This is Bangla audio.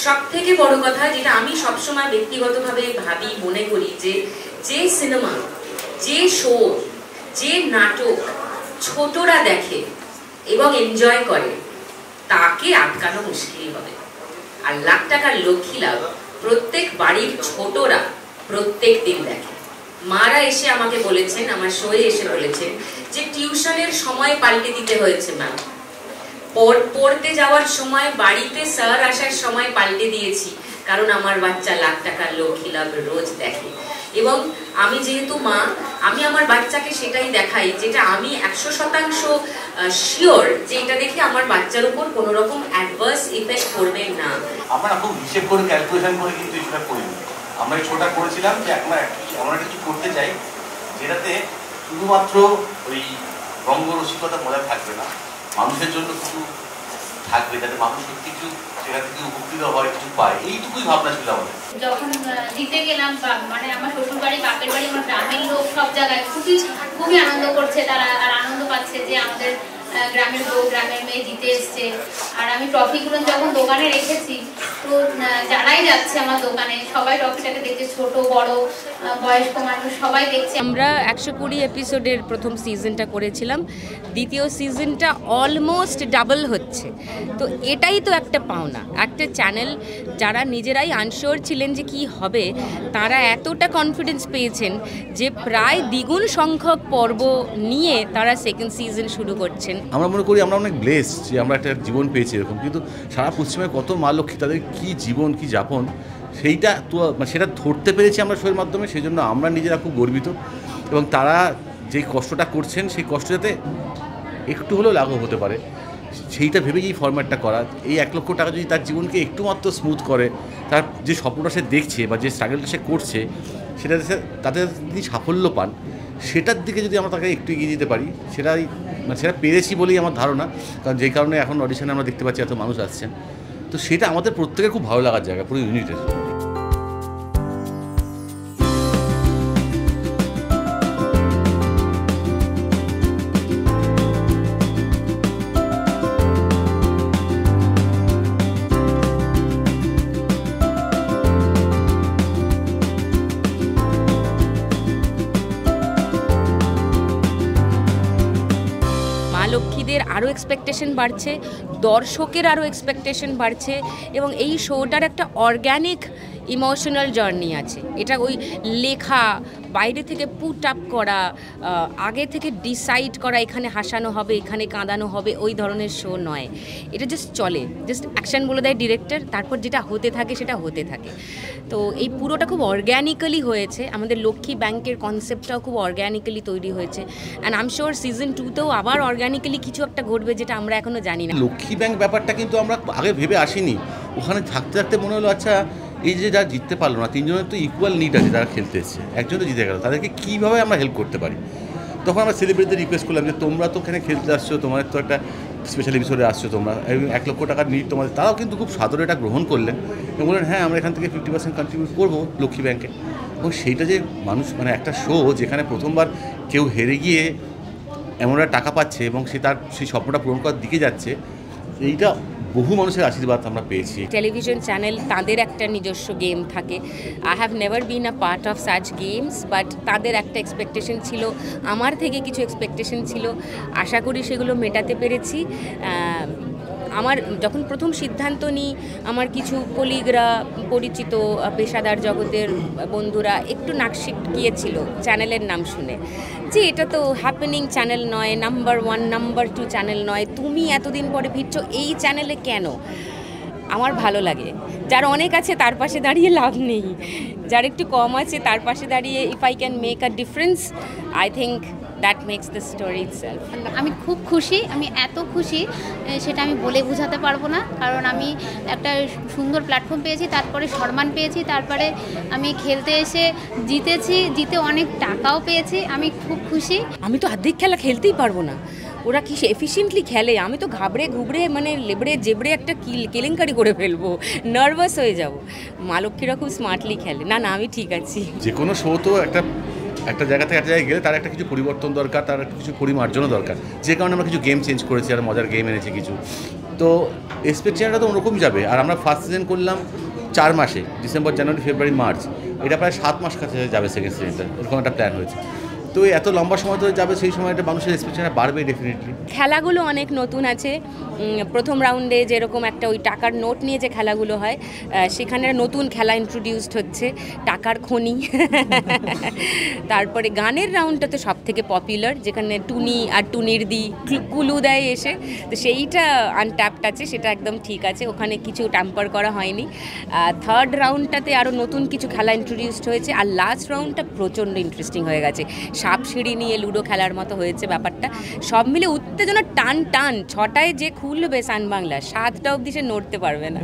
সবথেকে বড় কথা যেটা আমি সবসময় ব্যক্তিগতভাবে ভাবি মনে করি যে সিনেমা, যে শো, যে নাটক ছোটরা দেখে এবং এনজয় করে তাকে আটকানো মুশকিল হবে। আর লাখ টাকার লক্ষ্মী লাভ প্রত্যেক বাড়ির ছোটরা প্রত্যেক দিন দেখে। মারা এসে আমাকে বলেছেন, আমার শোয়ে এসে বলেছেন যে টিউশনের সময় পাল্টে দিতে হয়েছে ম্যাম, পড়তে যাওয়ার সময়, বাড়িতে স্যার আসার সময় পাল্টে দিয়েছি, কারণ আমার বাচ্চা লাখ টাকার লক্ষ্মী লাভ রোজ দেখে। এবং আমি যেহেতু মা, আমি আমার বাচ্চাকে সেটাই দেখাই যেটা আমি 100% শিওর যে এটা দেখে আমার বাচ্চার উপর কোনো রকম অ্যাডভার্স ইফেক্ট পড়বে না। আমরা খুব হিসেব করে ক্যালকুলেশন করে কিন্তু এটা করিনি। আমরা এই শোটা করেছিলাম যে আমরা কিছু করতে চাই যেটাতে শুধুমাত্র ওই রঙ্গরসিকতা বজায় থাকবে না, মানুষের জন্য কিছু থাকবে, যাতে মানুষ কিছু সেখান থেকে উপকৃত হয়, কিছু পায়, এইটুকুই ভাবনা ছিল আমাদের। যখন দিতে গেলাম, মানে আমার শ্বশুর বাড়ি, বাপের বাড়ি, আমার গ্রামের লোক সব জায়গায় খুবই আনন্দ করছে তারা, আর আনন্দ পাচ্ছে যে আমাদের গ্রামের বউ, গ্রামের মেয়ে জিতে এসছে। আর আমি ট্রফিগুলো যখন দোকানে রেখেছি, তো যারাই যাচ্ছে আমার দোকানে সবাই ট্রফিটাকে দেখছে, ছোট বড় বয়স্ক মানুষ সবাই দেখছে। আমরা 120 এপিসোডের প্রথম সিজনটা করেছিলাম, দ্বিতীয় সিজনটা অলমোস্ট ডাবল হচ্ছে। তো এটাই তো একটা পাওনা। একটা চ্যানেল যারা নিজেরাই আনশিওর ছিলেন যে কি হবে, তারা এতটা কনফিডেন্স পেয়েছেন যে প্রায় দ্বিগুণ সংখ্যক পর্ব নিয়ে তারা সেকেন্ড সিজন শুরু করছেন। আমরা মনে করি আমরা অনেক ব্লেসড যে আমরা একটা জীবন পেয়েছি এরকম, কিন্তু সারা পশ্চিমে কত মা লক্ষ্মী, তাদের কী জীবন, কী যাপন, সেটা ধরতে পেরেছি আমরা শোয়ের মাধ্যমে। সেই জন্য আমরা নিজেরা খুব গর্বিত, এবং তারা যেই কষ্টটা করছেন সেই কষ্ট যাতে একটু হলেও লাঘব হতে পারে সেইটা ভেবেই এই ফরম্যাটটা করা। এই 1 লক্ষ টাকা যদি তার জীবনকে একটু মাত্র স্মুথ করে, তার যে স্বপ্নটা সে দেখছে বা যে স্ট্রাগলটা সে করছে সেটা তাতে যদি সাফল্য পান, সেটার দিকে যদি আমরা তাকে একটু এগিয়ে দিতে পারি, সেটা পেরেছি বলেই আমার ধারণা। কারণ যেই কারণে এখন অডিশনে আমরা দেখতে পাচ্ছি এত মানুষ আসছেন, তো সেটা আমাদের প্রত্যেকের খুব ভালো লাগার জায়গা, পুরো ইউনিটের। লক্ষ্মীদের আরও এক্সপেকটেশন বাড়ছে, দর্শকের আরও এক্সপেকটেশন বাড়ছে, এবং এই শোটার একটা অর্গ্যানিক ইমোশনাল জার্নি আছে। এটা ওই লেখা, বাইরে থেকে পুট আপ করা, আগে থেকে ডিসাইড করা এখানে হাসানো হবে, এখানে কাঁদানো হবে, ওই ধরনের শো নয়। এটা জাস্ট চলে, জাস্ট অ্যাকশান বলে দেয় ডিরেক্টর, তারপর যেটা হতে থাকে সেটা হতে থাকে। তো এই পুরোটা খুব অর্গ্যানিক্যালি হয়েছে। আমাদের লক্ষ্মী ব্যাংকের কনসেপ্টটাও খুব অর্গ্যানিক্যালি তৈরি হয়েছে, and I am sure season 2তেও আবার অর্গ্যানিক্যালি কিছু একটা ঘটবে যেটা আমরা এখনও জানি না। লক্ষ্মী ব্যাংক ব্যাপারটা কিন্তু আমরা আগে ভেবে আসিনি। ওখানে থাকতে থাকতে মনে হলো আচ্ছা, এই যে যারা জিততে পারলো না, 3 জনের তো ইকুয়াল নিড আছে যারা খেলতে এসছে, একজন তো জিতে গেল, তাদেরকে কীভাবে আমরা হেল্প করতে পারি। তখন আমরা সেলিব্রিটিদের রিকোয়েস্ট করলাম যে তোমরা তো ওখানে খেলতে আসছো, তোমাদের তো একটা স্পেশাল এপিসোডে আসছো তোমরা, এবং 1 লক্ষ টাকার নিড তোমাদের। তারাও কিন্তু খুব সাদরে এটা গ্রহণ করলেন এবং বললেন হ্যাঁ আমরা এখান থেকে 50% কন্ট্রিবিউট করবো লক্ষ্মী ব্যাংকে। এবং সেইটা যে মানুষ, মানে একটা শো যেখানে প্রথমবার কেউ হেরে গিয়ে এমন একটা টাকা পাচ্ছে এবং সে তার সেই স্বপ্নটা পূরণ করার দিকে যাচ্ছে, এইটা বহু মানুষের আশীর্বাদ আমরা পেয়েছি। টেলিভিশন চ্যানেল তাদের একটা নিজস্ব গেম থাকে। I have never been a part of such games, but তাদের একটা এক্সপেকটেশন ছিল, আমার থেকে কিছু এক্সপেকটেশন ছিল, আশা করি সেগুলো মেটাতে পেরেছি। আমার যখন প্রথম সিদ্ধান্ত নিই, আমার কিছু কলিগরা, পরিচিত পেশাদার জগতের বন্ধুরা একটু নাক সিটকিয়েছিল চ্যানেলের নাম শুনে, যে এটা তো হ্যাপেনিং চ্যানেল নয়, নাম্বার 1 নাম্বার 2 চ্যানেল নয়, তুমি এতদিন পরে ফিরছো এই চ্যানেলে কেন? আমার ভালো লাগে, যার অনেক আছে তার পাশে দাঁড়িয়ে লাভ নেই, যার একটু কম আছে তার পাশে দাঁড়িয়ে if I can make a difference, I think that makes the story itself. আমি খুব খুশি, আমি এত খুশি সেটা আমি বলে বোঝাতে পারবো না, কারণ আমি একটা সুন্দর প্ল্যাটফর্ম পেয়েছি, তারপরে সম্মান পেয়েছি, তারপরে আমি খেলতে এসে জিতেছি, জিতে অনেক টাকাও পেয়েছি, আমি খুব খুশি। আমি তো অর্ধেক খেলা খেলতেই পারবো না, ওরা কি এফিশিয়েন্টলি খেলে, আমি তো ঘাবড়ে ঘুবড়ে মানে লেবড়ে জেবড়ে একটা কেলেঙ্কারি করে ফেলবো, নার্ভাস হয়ে যাব। মা লক্ষ্মীরা খুব স্মার্টলি খেলে। না না, আমি ঠিক আছি। যে কোনো শো তো একটা একটা জায়গা থেকে একটা জায়গায় গেলে তার একটা কিছু পরিবর্তন দরকার, তার একটা কিছু পরিমার্জনও দরকার, যে কারণে আমরা কিছু গেম চেঞ্জ করেছি আর মজার গেম এনেছি কিছু। তো এক্সপেকটেশনটা তো ওরকম যাবে। আর আমরা ফার্স্ট সিজন করলাম 4 মাসে, ডিসেম্বর, জানুয়ারি, ফেব্রুয়ারি, মার্চ, এটা প্রায় 7 মাস কাছে যাবে সেকেন্ড সিজনটা, এরকম একটা প্ল্যান হয়েছে। তো এত লম্বা সময় ধরে যাবে, সেই সময়টা মানুষের এক্সপেকটেশনটা বাড়বে ডেফিনেটলি। খেলাগুলো অনেক নতুন আছে। প্রথম রাউন্ডে যেরকম একটা ওই টাকার নোট নিয়ে যে খেলাগুলো হয়, সেখানে নতুন খেলা ইন্ট্রোডিউসড হচ্ছে, টাকার খনি। তারপরে গানের রাউন্ডটা তো সব থেকে পপুলার, যেখানে টুনি আর টুনির দি কুলু দেয় এসে, তো সেইটা আনট্যাপড আছে, সেটা একদম ঠিক আছে, ওখানে কিছু ট্যাম্পার করা হয়নি। থার্ড রাউন্ডটাতে আরও নতুন কিছু খেলা ইন্ট্রোডিউসড হয়েছে, আর লাস্ট রাউন্ডটা প্রচণ্ড ইন্টারেস্টিং হয়ে গেছে, সাপ সিঁড়ি নিয়ে লুডো খেলার মতো হয়েছে ব্যাপারটা। সব মিলে উত্তেজনা টান টান। 6টায় যে খুলবে সান বাংলা, 7টা অবধি সে নড়তে পারবে না।